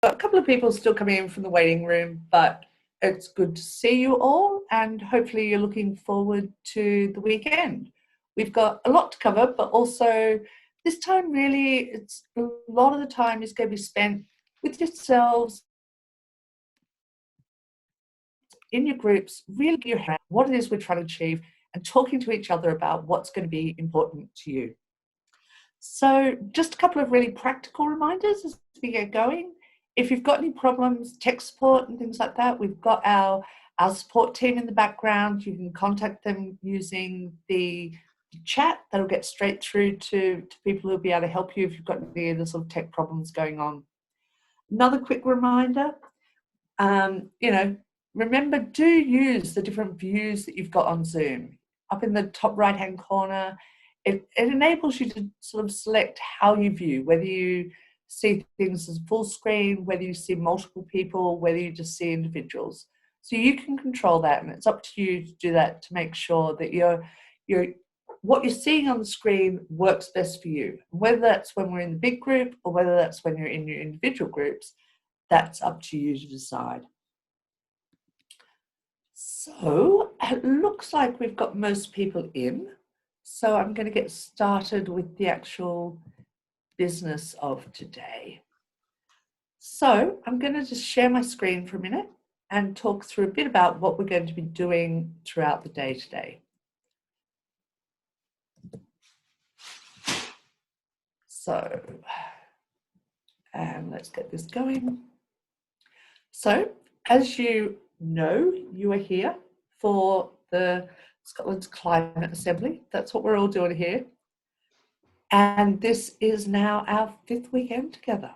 a couple of people still coming in from the waiting room, but it's good to see you all, and hopefully you're looking forward to the weekend. We've got a lot to cover, but also this time really, it's a lot of the time is going to be spent with yourselves in your groups, really your head, what it is we're trying to achieve, and talking to each other about what's going to be important to you. So just a couple of really practical reminders as we get going. If you've got any problems, tech support and things like that, we've got our support team in the background. You can contact them using the chat. That'll get straight through to people who'll be able to help you if you've got any of the sort of tech problems going on. Another quick reminder, remember, do use the different views that you've got on Zoom. Up in the top right-hand corner, it enables you to sort of select how you view, whether you see things as full screen, whether you see multiple people, whether you just see individuals. So you can control that, and it's up to you to do that to make sure that what you're seeing on the screen works best for you. Whether that's when we're in the big group or whether that's when you're in your individual groups, that's up to you to decide. So it looks like we've got most people in. So I'm going to get started with the actual business of today. So I'm going to just share my screen for a minute and talk through a bit about what we're going to be doing throughout the day today. So, and let's get this going. So, as you know, you are here for the Scotland's Climate Assembly. That's what we're all doing here. And this is now our 5th weekend together.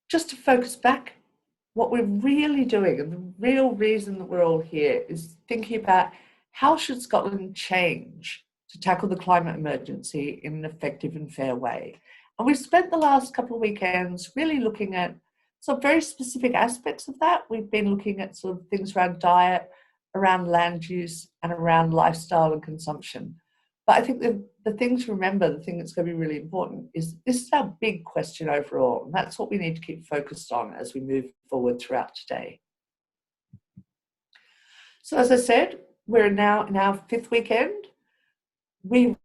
Just to focus back, what we're really doing, and the real reason that we're all here, is thinking about how should Scotland change to tackle the climate emergency in an effective and fair way. And we've spent the last couple of weekends really looking at some very specific aspects of that. We've been looking at sort of things around diet, around land use, and around lifestyle and consumption. But I think the thing to remember, the thing that's going to be really important, is this is our big question overall. And that's what we need to keep focused on as we move forward throughout today. So as I said, we're now in our 5th weekend. We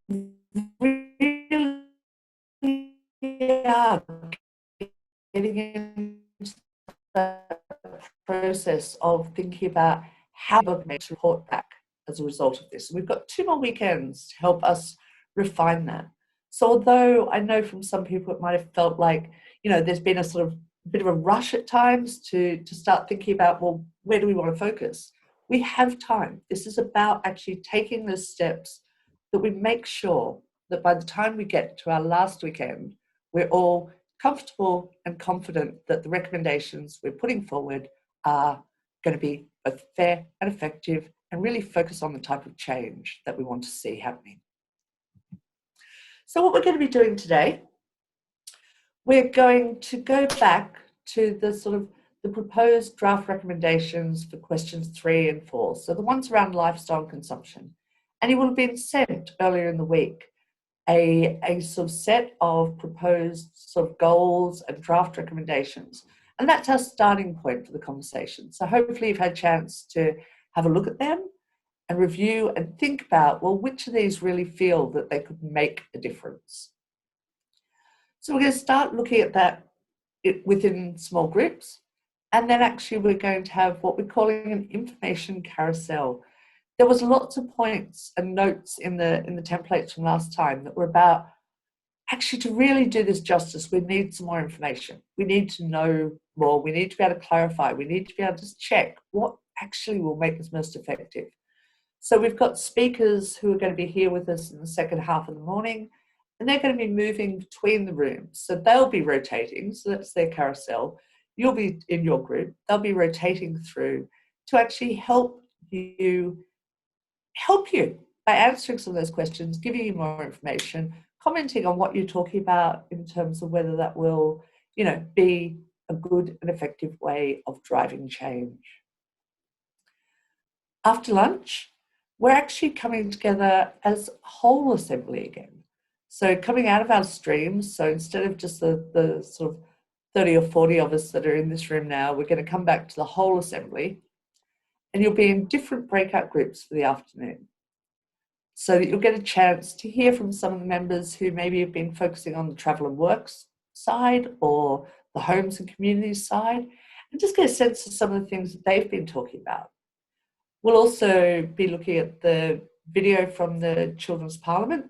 really are getting into the process of thinking about how to make a report back as a result of this. We've got 2 more weekends to help us refine that. So although I know from some people it might have felt like, there's been a sort of bit of a rush at times to start thinking about, well, where do we want to focus? We have time. This is about actually taking those steps that we make sure that by the time we get to our last weekend, we're all comfortable and confident that the recommendations we're putting forward are going to be both fair and effective and really focus on the type of change that we want to see happening. So what we're going to be doing today, we're going to go back to the proposed draft recommendations for questions 3 and 4. So the ones around lifestyle and consumption. And it will have been sent earlier in the week a sort of set of proposed sort of goals and draft recommendations. And that's our starting point for the conversation. So hopefully you've had a chance to have a look at them and review and think about, well, which of these really feel that they could make a difference? So we're going to start looking at that within small groups. And then actually we're going to have what we're calling an information carousel. There was lots of points and notes in the templates from last time that were about, actually, to really do this justice, we need some more information. We need to know more. We need to be able to clarify. We need to be able to check what actually will make us most effective. So we've got speakers who are going to be here with us in the second half of the morning, and they're going to be moving between the rooms. So they'll be rotating. So that's their carousel. You'll be in your group. They'll be rotating through to actually help you by answering some of those questions, giving you more information, commenting on what you're talking about in terms of whether that will, be a good and effective way of driving change. After lunch, we're actually coming together as a whole assembly again. So coming out of our streams, so instead of just the sort of 30 or 40 of us that are in this room now, we're going to come back to the whole assembly, and you'll be in different breakout groups for the afternoon, so that you'll get a chance to hear from some of the members who maybe have been focusing on the travel and works side or the homes and communities side, and just get a sense of some of the things that they've been talking about. We'll also be looking at the video from the Children's Parliament.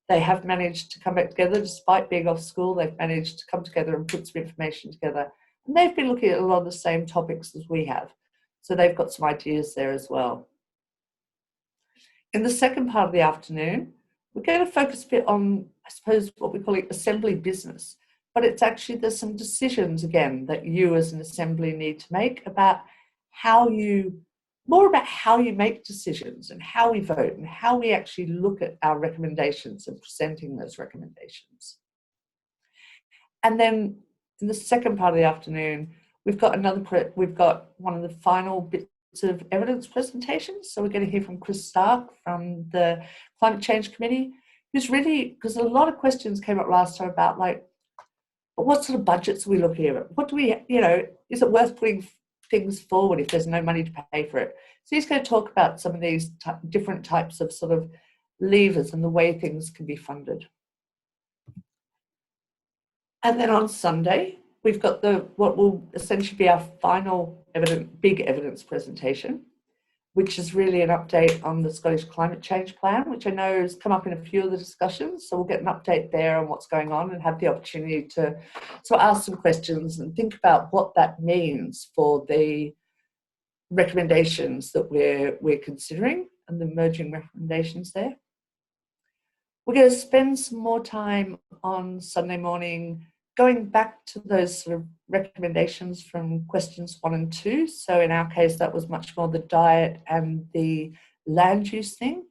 They have managed to come back together despite being off school. They've managed to come together and put some information together. And they've been looking at a lot of the same topics as we have. So they've got some ideas there as well. In the second part of the afternoon, we're going to focus a bit on, I suppose, what we call assembly business. But it's actually, there's some decisions, again, that you as an assembly need to make about more about how you make decisions and how we vote and how we actually look at our recommendations and presenting those recommendations. And then in the second part of the afternoon, we've got one of the final bits of evidence presentations. So we're going to hear from Chris Stark from the Climate Change Committee, who's really, because a lot of questions came up last time about like, what sort of budgets are we looking at? What do we, is it worth putting things forward if there's no money to pay for it? So he's going to talk about some of these different types of sort of levers and the way things can be funded. And then on Sunday, we've got what will essentially be our final big evidence presentation, which is really an update on the Scottish Climate Change Plan, which I know has come up in a few of the discussions. So we'll get an update there on what's going on and have the opportunity to ask some questions and think about what that means for the recommendations that we're considering and the emerging recommendations there. We're going to spend some more time on Sunday morning going back to those sort of recommendations from questions 1 and 2. So in our case, that was much more the diet and the land use thing.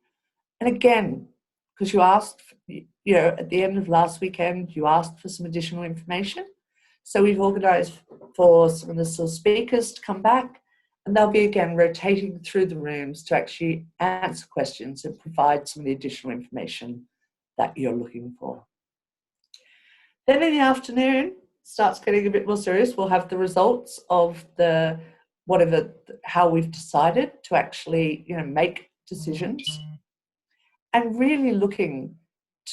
And again, because you asked, at the end of last weekend, you asked for some additional information. So we've organised for some of the sort of speakers to come back, and they'll be again rotating through the rooms to actually answer questions and provide some of the additional information that you're looking for. Then in the afternoon, starts getting a bit more serious. We'll have the results of how we've decided to actually, make decisions, and really looking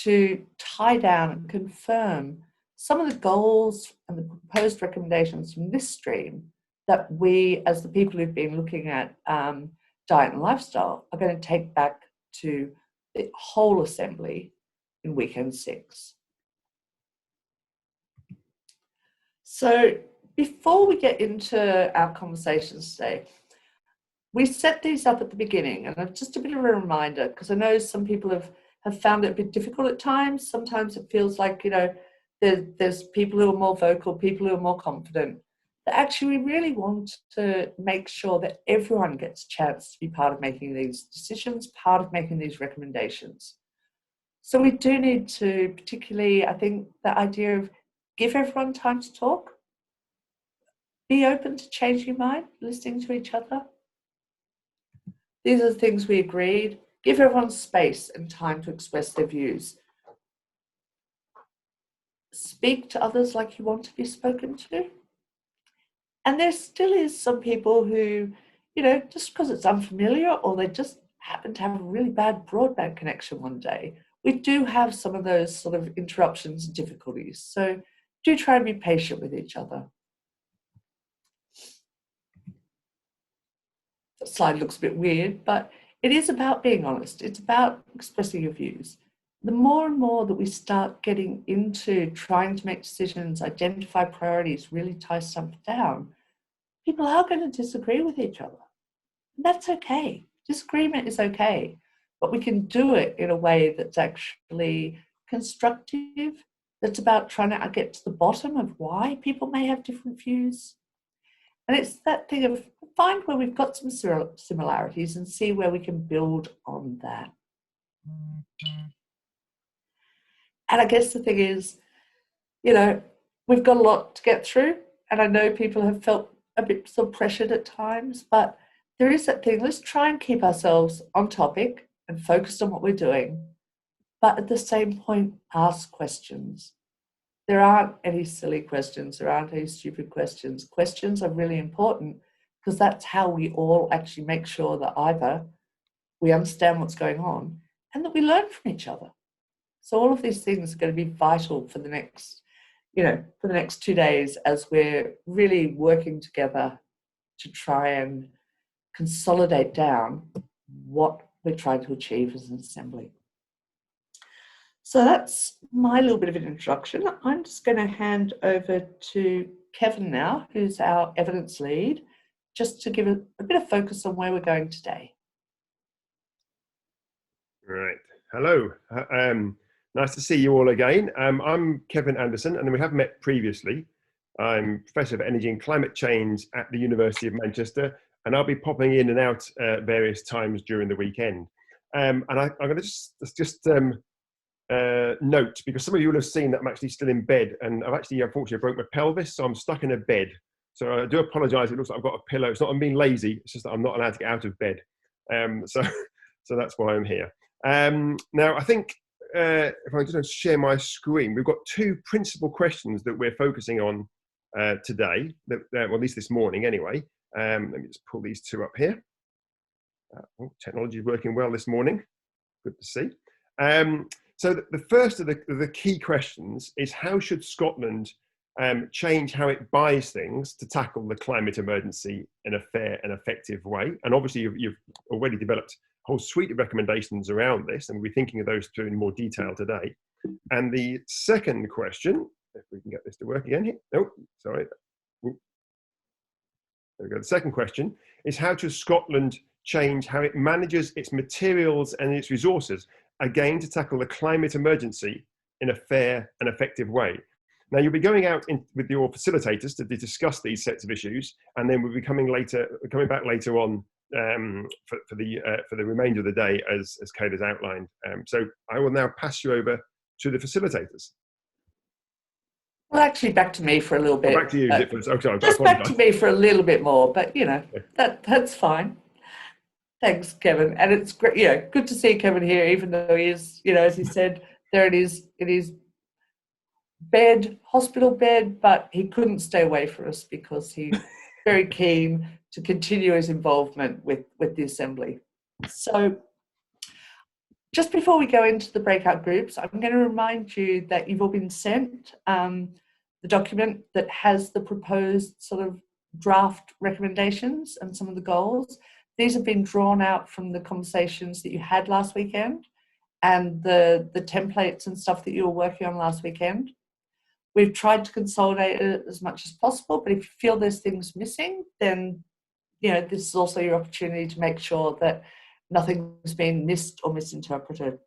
to tie down and confirm some of the goals and the proposed recommendations from this stream that we, as the people who've been looking at diet and lifestyle, are going to take back to the whole assembly in weekend 6. So before we get into our conversations today, we set these up at the beginning, and just a bit of a reminder, because I know some people have found it a bit difficult at times. Sometimes it feels like, there's people who are more vocal, people who are more confident. But actually, we really want to make sure that everyone gets a chance to be part of making these decisions, part of making these recommendations. So we do need to, particularly, I think, the idea of give everyone time to talk, be open to changing your mind, listening to each other. These are the things we agreed. Give everyone space and time to express their views. Speak to others like you want to be spoken to. And there still is some people who, just because it's unfamiliar or they just happen to have a really bad broadband connection one day, we do have some of those sort of interruptions and difficulties. So do try and be patient with each other. The slide looks a bit weird, but it is about being honest. It's about expressing your views. The more and more that we start getting into trying to make decisions, identify priorities, really tie stuff down, people are going to disagree with each other. And that's okay. Disagreement is okay, but we can do it in a way that's actually constructive, that's about trying to get to the bottom of why people may have different views. And it's that thing of find where we've got some similarities and see where we can build on that. And I guess the thing is, we've got a lot to get through, and I know people have felt a bit sort of pressured at times, but there is that thing, let's try and keep ourselves on topic and focused on what we're doing. but at the same point, ask questions. There aren't any silly questions. There aren't any stupid questions. Questions are really important because that's how we all actually make sure that either we understand what's going on and that we learn from each other. So all of these things are going to be vital for the next, for the next 2 days as we're really working together to try and consolidate down what we're trying to achieve as an assembly. So that's my little bit of an introduction. I'm just going to hand over to Kevin now, who's our evidence lead, just to give a bit of focus on where we're going today. Right. Hello. Nice to see you all again. I'm Kevin Anderson, and we have met previously. I'm Professor of Energy and Climate Change at the University of Manchester, and I'll be popping in and out various times during the weekend. And I'm going to just note, because some of you will have seen that I'm actually still in bed, and I've actually, unfortunately, broke my pelvis, so I'm stuck in a bed. So I do apologise. It looks like I've got a pillow. It's not I'm being lazy. It's just that I'm not allowed to get out of bed. So that's why I'm here. Now, I think if I just share my screen, we've got two principal questions that we're focusing on today, well, at least this morning anyway. Let me just pull these two up here. Technology is working well this morning. Good to see. So the first of the key questions is, how should Scotland change how it buys things to tackle the climate emergency in a fair and effective way? And obviously you've already developed a whole suite of recommendations around this, and we'll be thinking of those two in more detail today. And the second question, if we can get this to work again here. Oh, sorry. There we go. The second question is, how should Scotland change how it manages its materials and its resources, again, to tackle the climate emergency in a fair and effective way? Now, you'll be going out with your facilitators to discuss these sets of issues, and then we'll be coming back later on for the remainder of the day, as Kate has outlined. So I will now pass you over to the facilitators. Well, actually, back to me for a little bit. Back to you. Just back to me for a little bit more, but that's fine. Thanks, Kevin. And it's great, good to see Kevin here, even though he is, as he said, there it is hospital bed, but he couldn't stay away from us because he's very keen to continue his involvement with the assembly. So just before we go into the breakout groups, I'm going to remind you that you've all been sent the document that has the proposed sort of draft recommendations and some of the goals. These have been drawn out from the conversations that you had last weekend and the templates and stuff that you were working on last weekend. We've tried to consolidate it as much as possible, but if you feel there's things missing, then this is also your opportunity to make sure that nothing's been missed or misinterpreted.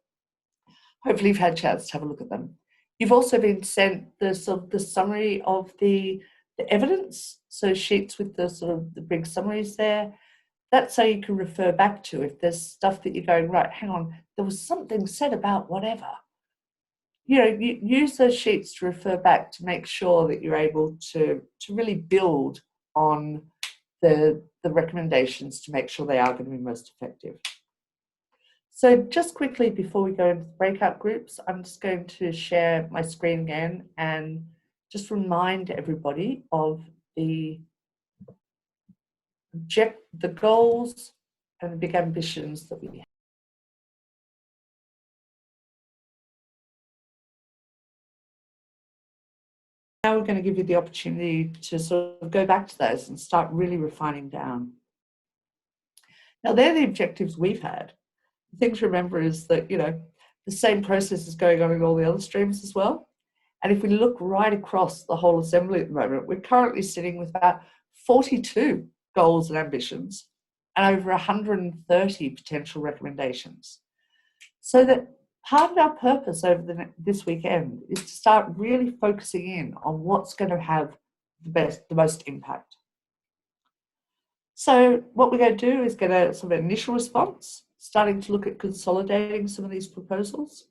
Hopefully you've had a chance to have a look at them. You've also been sent the summary of the evidence, so sheets with the big summaries there. That's so you can refer back to if there's stuff that you're going, right, hang on, there was something said about whatever. You use those sheets to refer back to make sure that you're able to really build on the recommendations to make sure they are going to be most effective. So just quickly before we go into the breakout groups, I'm just going to share my screen again and just remind everybody of the goals and the big ambitions that we have. Now we're going to give you the opportunity to sort of go back to those and start really refining down. Now, they're the objectives we've had. The thing to remember is that, the same process is going on in all the other streams as well. And if we look right across the whole assembly at the moment, we're currently sitting with about 42 goals and ambitions and over 130 potential recommendations. So that part of our purpose over this weekend is to start really focusing in on what's going to have the most impact. So what we're going to do is get a sort of initial response, starting to look at consolidating some of these proposals,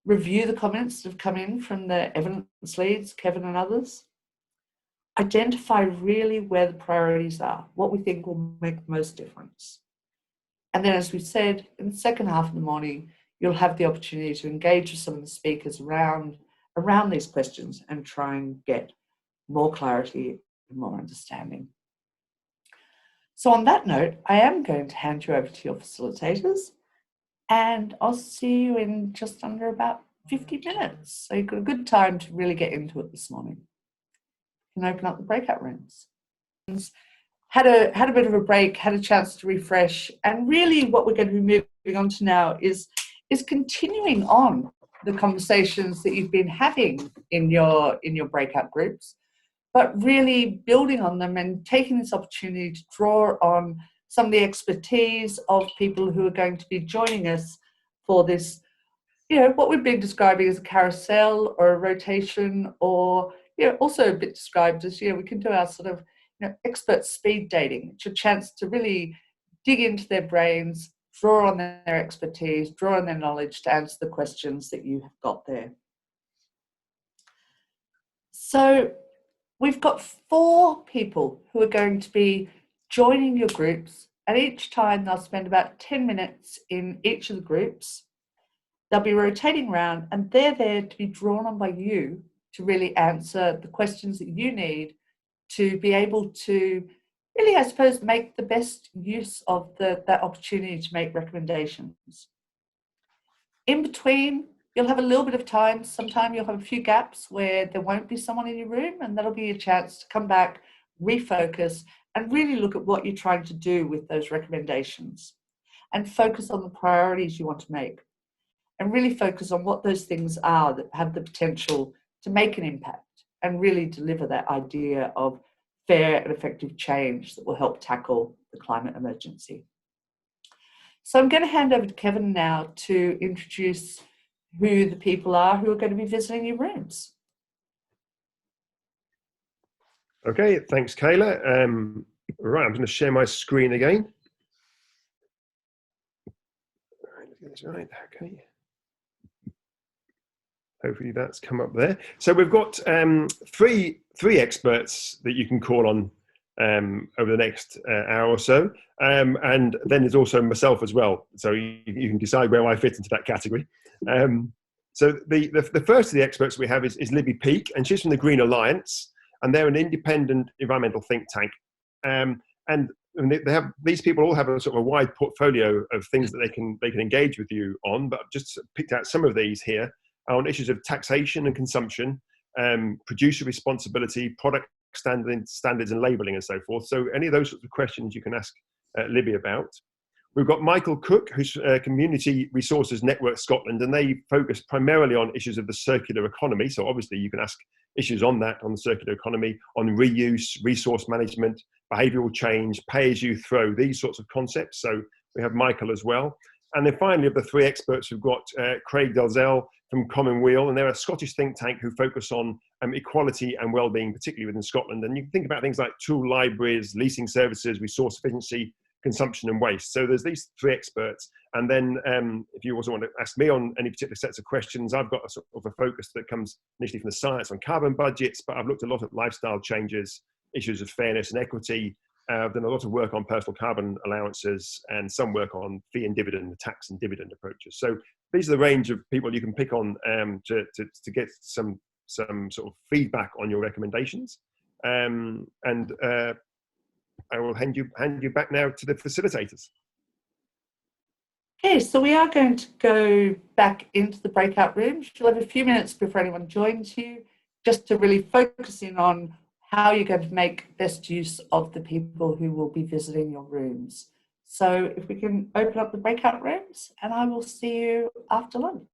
review the comments that have come in from the evidence leads, Kevin and others, identify really where the priorities are, what we think will make the most difference. And then, as we said, in the second half of the morning, you'll have the opportunity to engage with some of the speakers around these questions and try and get more clarity and more understanding. So on that note, I am going to hand you over to your facilitators, and I'll see you in just under about 50 minutes. So you've got a good time to really get into it this morning. You can open up the breakout rooms. Had a bit of a break, had a chance to refresh, and really what we're going to be moving on to now is continuing on the conversations that you've been having in your breakout groups, but really building on them and taking this opportunity to draw on some of the expertise of people who are going to be joining us for this, what we've been describing as a carousel or a rotation, or, also a bit described as, we can do our sort of, expert speed dating. It's a chance to really dig into their brains, draw on their expertise, draw on their knowledge to answer the questions that you have got there. So we've got 4 people who are going to be joining your groups, and each time they'll spend about 10 minutes in each of the groups. They'll be rotating around, and they're there to be drawn on by you to really answer the questions that you need to be able to really, I suppose, make the best use of that opportunity to make recommendations. In between, you'll have a little bit of time. Sometime you'll have a few gaps where there won't be someone in your room, and that'll be a chance to come back, refocus, and really look at what you're trying to do with those recommendations, and focus on the priorities you want to make, and really focus on what those things are that have the potential to make an impact and really deliver that idea of fair and effective change that will help tackle the climate emergency. So I'm going to hand over to Kevin now to introduce who the people are who are going to be visiting your rooms. Okay, thanks, Kayla. Right, I'm going to share my screen again. All right, let's get this right. Okay. Hopefully that's come up there. So we've got three experts that you can call on over the next hour or so. And then there's also myself as well. So you can decide where I fit into that category. So the first of the experts we have is Libby Peake, and she's from the Green Alliance, and they're an independent environmental think tank. And they have, these people all have a sort of a wide portfolio of things that they can engage with you on, but I've just picked out some of these here on issues of taxation and consumption, producer responsibility, product standards and labelling and so forth. So any of those sorts of questions you can ask Libby about. We've got Michael Cook, who's Community Resources Network Scotland, and they focus primarily on issues of the circular economy. So obviously you can ask issues on that, on the circular economy, on reuse, resource management, behavioural change, pay-as-you-throw, these sorts of concepts. So we have Michael as well. And then finally, of the 3 experts, we've got Craig Dalzell from Commonweal, and they're a Scottish think tank who focus on equality and well-being, particularly within Scotland. And you can think about things like tool libraries, leasing services, resource efficiency, consumption and waste. So there's these 3 experts. And then if you also want to ask me on any particular sets of questions, I've got a sort of a focus that comes initially from the science on carbon budgets, but I've looked a lot at lifestyle changes, issues of fairness and equity. I've done a lot of work on personal carbon allowances and some work on fee and dividend, the tax and dividend approaches. So these are the range of people you can pick on to get some sort of feedback on your recommendations. I will hand you back now to the facilitators. Okay, so we are going to go back into the breakout rooms. You'll have a few minutes before anyone joins you, just to really focus in on how you're going to make best use of the people who will be visiting your rooms. So if we can open up the breakout rooms, and I will see you after lunch.